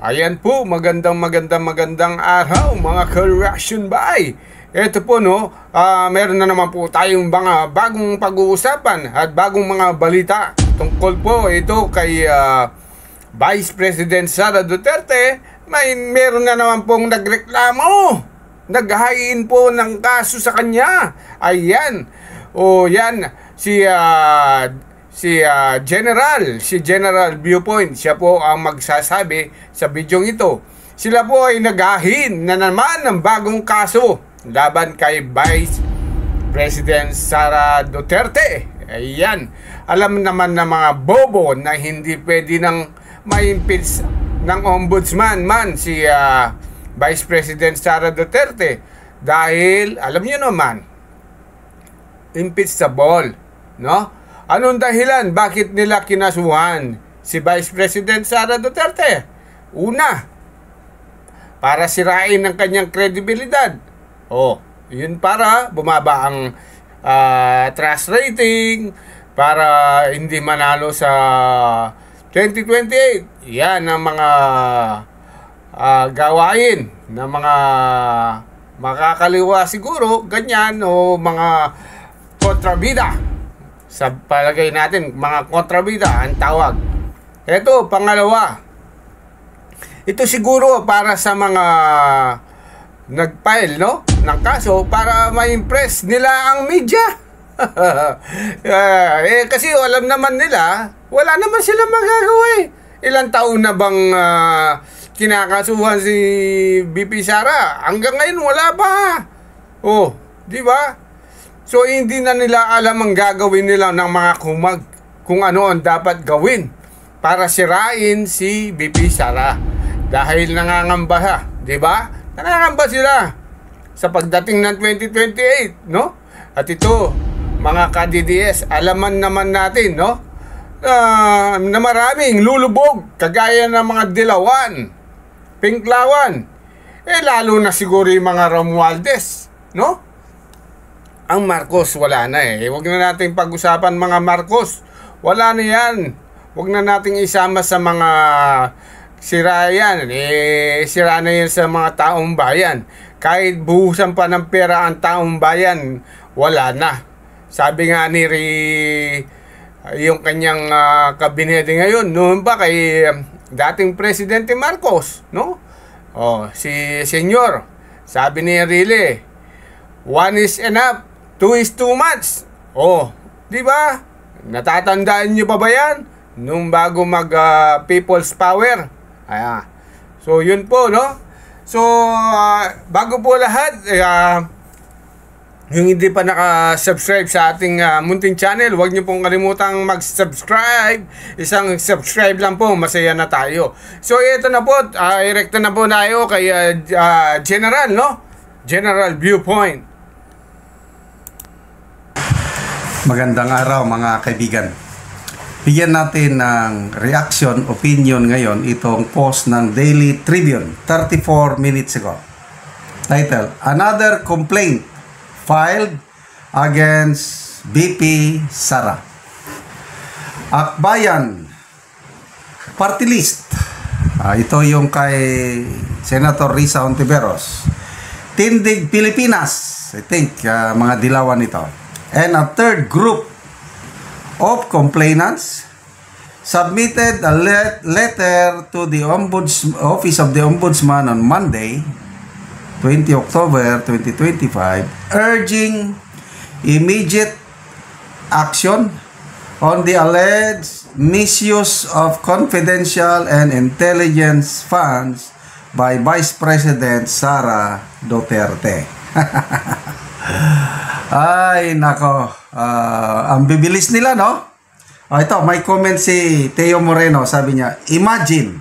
Ayan po, magandang araw mga ka-reaction bay. Ito po no, meron na naman po tayong mga bagong pag-uusapan at bagong mga balita tungkol po ito kay Vice President Sara Duterte. Meron na naman pong nagreklamo, naghahain po ng kaso sa kanya. Ayan, yan si General Viewpoint, siya po ang magsasabi sa bidyong ito. Sila po ay naghahin na naman ng bagong kaso laban kay Vice President Sara Duterte. Ayan, alam naman ng mga bobo na hindi pwede nang ma-impeach ng ombudsman si Vice President Sara Duterte dahil alam niyo naman, impeachable, no? Anong dahilan bakit nila kinasuhan si Vice President Sara Duterte? Una, para sirain ang kanyang kredibilidad. Yun para bumaba ang trust rating, para hindi manalo sa 2028. Yan ang mga gawain na mga makakaliwa siguro, ganyan, o mga kontrabida. Sa palagay natin, mga kontrabida ang tawag. Ito, pangalawa. Ito siguro para sa mga nag-file, no, ng kaso para ma-impress nila ang media. Kasi alam naman nila, wala naman sila magagawa eh. Ilang taon na bang kinakasuhan si VP Sara? Hanggang ngayon wala pa. Di ba? So, hindi na nila alam ang gagawin nila ng mga kumag kung ano ang dapat gawin para sirain si VP Sara. Dahil nangangamba, di ba? Nangangamba sila sa pagdating ng 2028, no? At ito, mga ka-DDS, alaman naman natin, no? Na maraming lulubog, kagaya ng mga Dilawan, Pinklawan, lalo na siguro yung mga Romualdez, no? Ang Marcos, wala na eh. Huwag na natin pag-usapan mga Marcos. Wala na yan. Huwag na natin isama sa mga sira yan. Sira na yan sa mga taong bayan. Kahit buhusan pa ng pera ang taong bayan, wala na. Sabi nga ni yung kanyang kabinete ngayon, noon pa kay dating Presidente Marcos, no? Si Senyor, sabi ni Rile, 1 is enough, 2 is too much. Di ba? Natatandaan nyo pa ba yan? Nung bago mag People's Power. So, yun po, no? So, bago po lahat, yung hindi pa naka-subscribe sa ating munting channel, huwag nyo pong kalimutang mag-subscribe. Isang subscribe lang po, masaya na tayo. So, ito na po, direkta na po tayo kay General, no? General Viewpoint. Magandang araw mga kaibigan. Bigyan natin ng reaction, opinion ngayon itong post ng Daily Tribune 34 minutes ago. Title, Another Complaint Filed Against VP Sara. Akbayan Party List. Ito yung kay Senator Risa Hontiveros. Tindig Pilipinas. I think mga Dilawan ito. And a third group of complainants submitted a letter to the Office of the Ombudsman on Monday, 20 October 2025, urging immediate action on the alleged misuse of confidential and intelligence funds by Vice President Sara Duterte. Ay, nako. Ang bibilis nila, no? Ito, may comment si Teo Moreno. Sabi niya, imagine,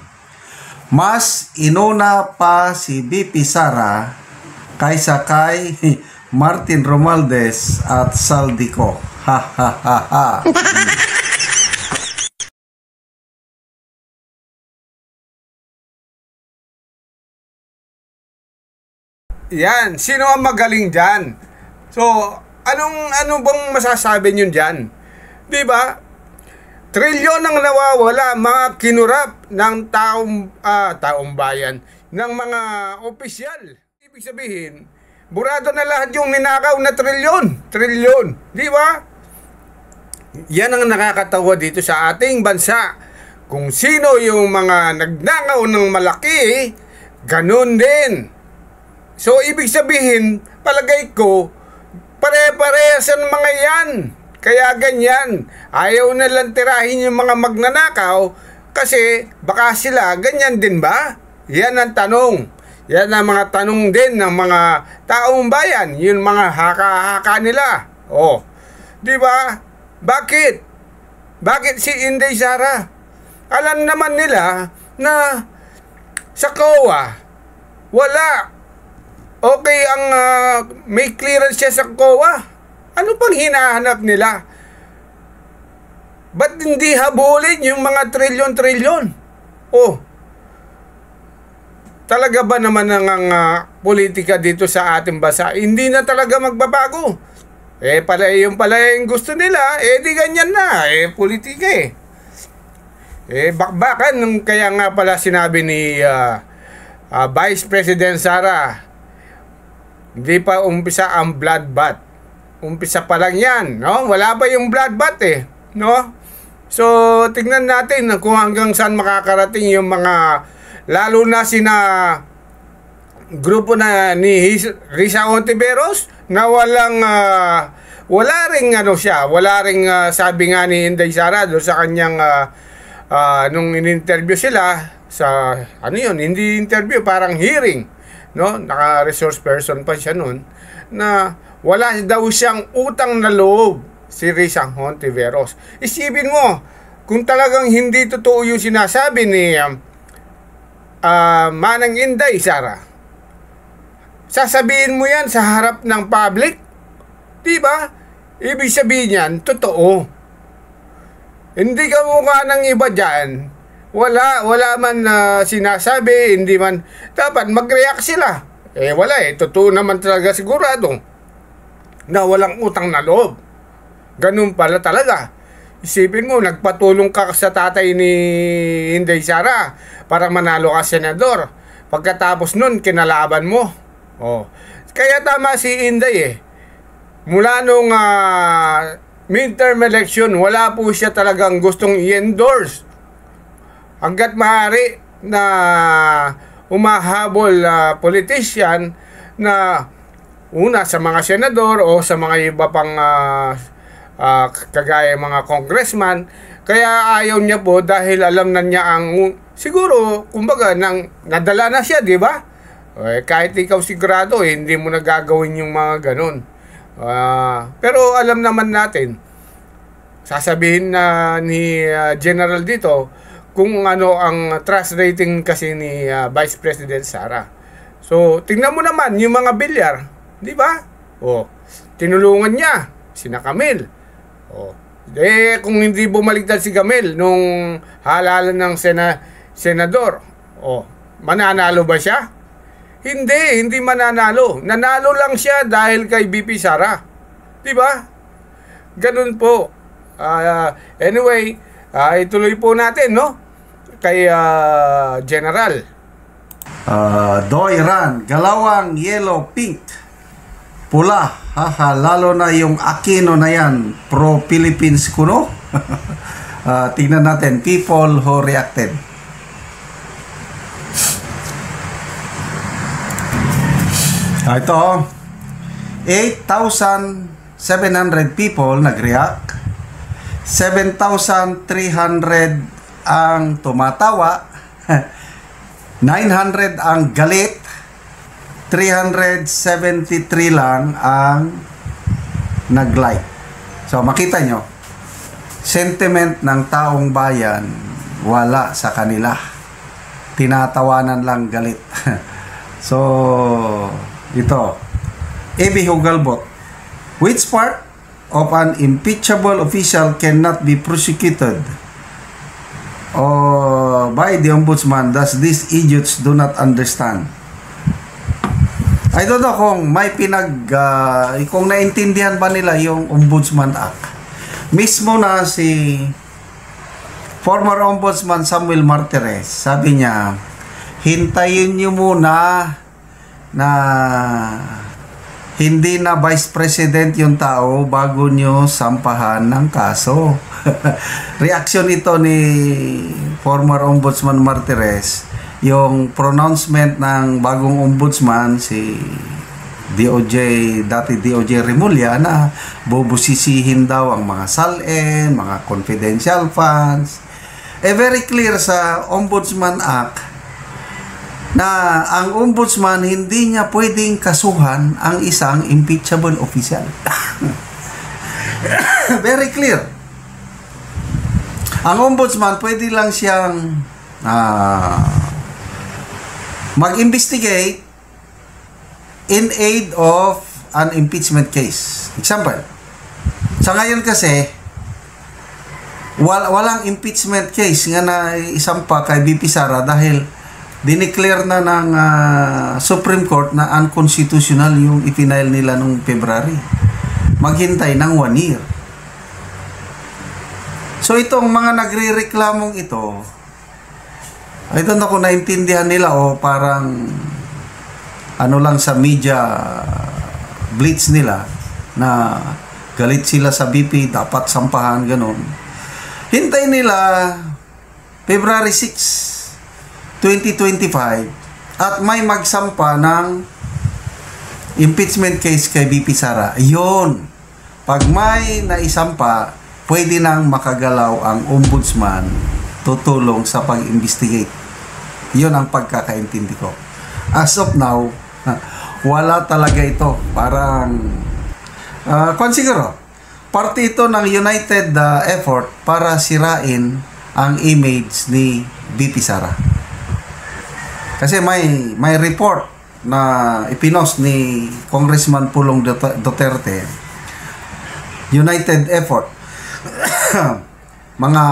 mas inuna pa si VP Sara kaysa kay Martin Romualdez at Saldico. Ha, ha, ha, ha. Yan, sino ang magaling dyan? So, ano bang masasabi nyo dyan? Di ba? Trilyon ang nawawala, mga kinurap ng taong bayan, ng mga opisyal. Ibig sabihin, burado na lahat yung ninakaw na trilyon. Trilyon. Di ba? Yan ang nakakatawa dito sa ating bansa. Kung sino yung mga nagnakaw ng malaki, ganun din. So, ibig sabihin, palagay ko, pare-parehas ang mga yan. Kaya ganyan. Ayaw na lang tirahin yung mga magnanakaw kasi baka sila ganyan din ba? Yan ang tanong. Yan ang mga tanong din ng mga taong bayan. Yung mga haka-haka nila. Oh. Di ba? Bakit? Bakit si Inday Sara? Alam naman nila na sa COA, wala. Okay ang may clearance siya sa COA. Ano pang hinahanap nila? Ba't hindi habulin yung mga trilyon-trilyon? Oh, talaga ba naman ang politika dito sa ating bansa? Hindi na talaga magbabago. Yung pala yung gusto nila, di ganyan na. Politika bakbakan. Kaya nga pala sinabi ni Vice President Sara, hindi pa umpisa ang bloodbath. Umpisa pa lang yan, no? Wala pa yung bloodbath no? So, tingnan natin kung hanggang saan makakarating yung mga, lalo na sina grupo na ni Risa Hontiveros na wala ring sabi nga ni Inday Sara doon sa kanyang nung in-interview sila sa hindi interview, parang hearing, no? Naka-resource person pa siya noon na wala daw siyang utang na loob si Risa Hontiveros. Isipin mo, kung talagang hindi totoo yung sinasabi ni Manang Inday Sara, sasabihin mo yan sa harap ng public? Diba? Ibig sabihin yan, totoo. Hindi ka mukha ng iba dyan. Wala man sinasabi, hindi man. Dapat mag-react sila. Wala totoo naman talaga sigurado na walang utang na loob. Ganun pala talaga. Isipin mo, nagpatulong ka sa tatay ni Inday Sara para manalo ka senador. Pagkatapos nun, kinalaban mo. Oh. Kaya tama si Inday Mula nung midterm election, wala po siya talagang gustong i-endorse. Hanggat maaari na umahabol politician na una sa mga senador o sa mga iba pang kagaya mga congressman. Kaya ayaw niya po dahil alam na niya siguro, kumbaga, nadala na siya, di ba? Kahit ikaw sigurado, hindi mo nagagawin yung mga ganun. Pero alam naman natin, sasabihin na ni General dito kung ano ang trust rating kasi ni Vice President Sara. So, tingnan mo naman yung mga bilyar. Di ba? Tinulungan niya sina Camille. Kung hindi bumaliktad si Camille nung halalan ng senador, mananalo ba siya? Hindi mananalo. Nanalo lang siya dahil kay BP Sara. Di ba? Ganun po. Anyway, ituloy po natin, no? Kay General. Doiran, galawang, yellow, pink, pula, lalo na yung Aquino na yan, pro-Philippines kuno. Tingnan natin, people who reacted. Ito, 8,700 people nag-react, 7,300 ang tumatawa, 900 ang galit, 373 lang ang nag-like. So makita nyo, sentiment ng taong bayan wala sa kanila. Tinatawanan lang galit. So ito, A.B. Hugalbot, which part of an impeachable official cannot be prosecuted by the ombudsman does these idiots do not understand? I don't know kung may kung naintindihan ba nila yung Ombudsman Act. Mismo na si Former Ombudsman Samuel Martires, sabi niya, hintayin niyo muna na hindi na Vice President yung tao bago niyo sampahan ng kaso. Reaksyon ito ni former Ombudsman Martires, yung pronouncement ng bagong ombudsman, si dati DOJ Remulla, na bubusisihin daw ang mga SALN, mga confidential funds. Very clear sa Ombudsman Act na ang ombudsman hindi niya pwedeng kasuhan ang isang impeachable official. Very clear. Ang ombudsman pwede lang siyang mag-investigate in aid of an impeachment case. Example, sa ngayon kasi, walang impeachment case nga na isampa kay BP Sara dahil dineclare na ng Supreme Court na unconstitutional yung ipinail nila nung February. Maghintay ng 1 year. So itong mga nagre-reklamong ito, I don't know kung naintindihan nila o parang ano lang sa media blitz nila na galit sila sa BP, dapat sampahan, ganun. Hintay nila February 6, 2025 at may magsampa ng impeachment case kay BP Sara. Yun. Pag may naisampa, pwede nang makagalaw ang ombudsman tutulong sa pag-investigate. Yun ang pagkakaintindi ko. As of now, wala talaga ito. Parang, siguro, parte ito ng united effort para sirain ang image ni BP Sara. Kasi may report na ipinost ni Congressman Pulong Duterte, united effort, mga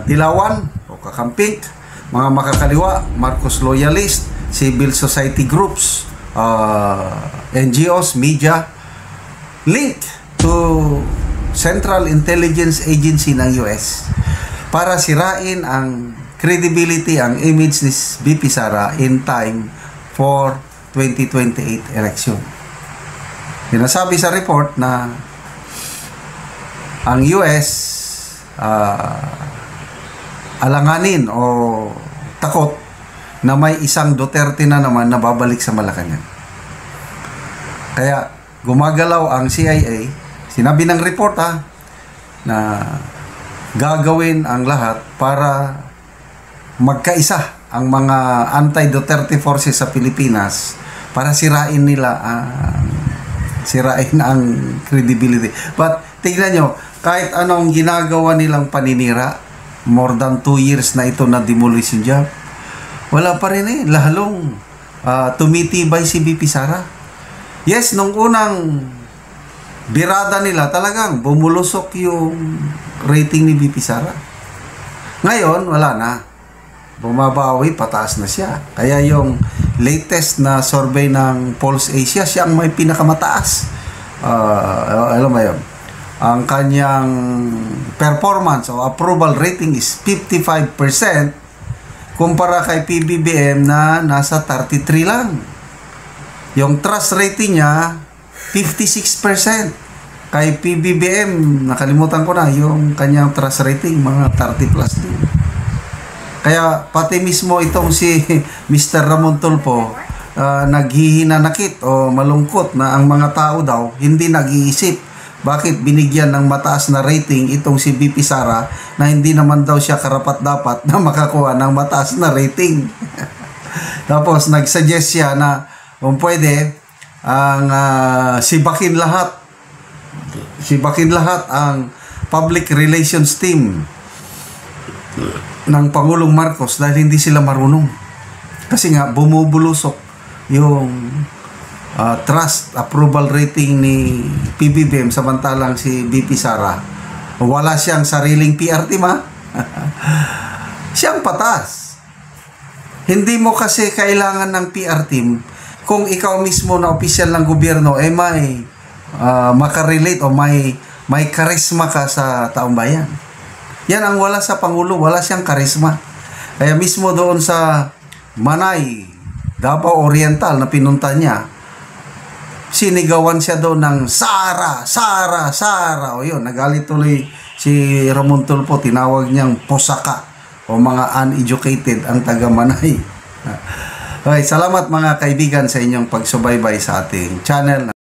dilawan o kakamping, mga makakaliwa, Marcos loyalist, civil society groups, NGOs, media, link to Central Intelligence Agency ng US para sirain ang credibility, ang image ni BP Sara in time for 2028 election. Sinasabi sa report na ang US alanganin o takot na may isang Duterte na naman na babalik sa Malacanang. Kaya gumagalaw ang CIA. Sinabi ng report na gagawin ang lahat para magkaisa ang mga anti-Duterte forces sa Pilipinas para sirain nila ang credibility. But tingnan nyo, kahit anong ginagawa nilang paninira, more than 2 years na ito na demolition job, wala pa rin lalong tumitibay si BP Sara. Yes, nung unang birada nila, talagang bumulusok yung rating ni BP Sara. Ngayon, wala na. Bumabawi, pataas na siya. Kaya yung latest na survey ng Pulse Asia, siya ang may pinakamataas. Alam mo yun? Ang kanyang performance o approval rating is 55% kumpara kay PBBM na nasa 33 lang. Yung trust rating niya 56%. Kay PBBM, nakalimutan ko na yung kanyang trust rating, mga 30 plus din. Kaya pati mismo itong si Mr. Ramon Tulfo, naghihinanakit o malungkot na ang mga tao daw hindi nag-iisip bakit binigyan ng mataas na rating itong si BP Sara na hindi naman daw siya karapat-dapat na makakuha ng mataas na rating. Tapos nagsuggest siya na kung pwede ang sibakin lahat ang public relations team ng Pangulong Marcos dahil hindi sila marunong. Kasi nga bumubulusok yung trust approval rating ni PBBM samantalang si BP Sara wala siyang sariling PR team siyang patas. Hindi mo kasi kailangan ng PR team kung ikaw mismo na opisyal ng gobyerno may makarelate o may charisma ka sa taong bayan. Yan ang wala sa Pangulo, wala siyang karisma. Kaya mismo doon sa Manay, Davao Oriental na pinunta niya, sinigawan siya doon ng Sara, Sara, Sara. O yun, nagalit tuloy si Ramon Tulfo, tinawag niyang posaka o mga uneducated ang taga Manay. Okay, salamat mga kaibigan sa inyong pagsubaybay sa ating channel.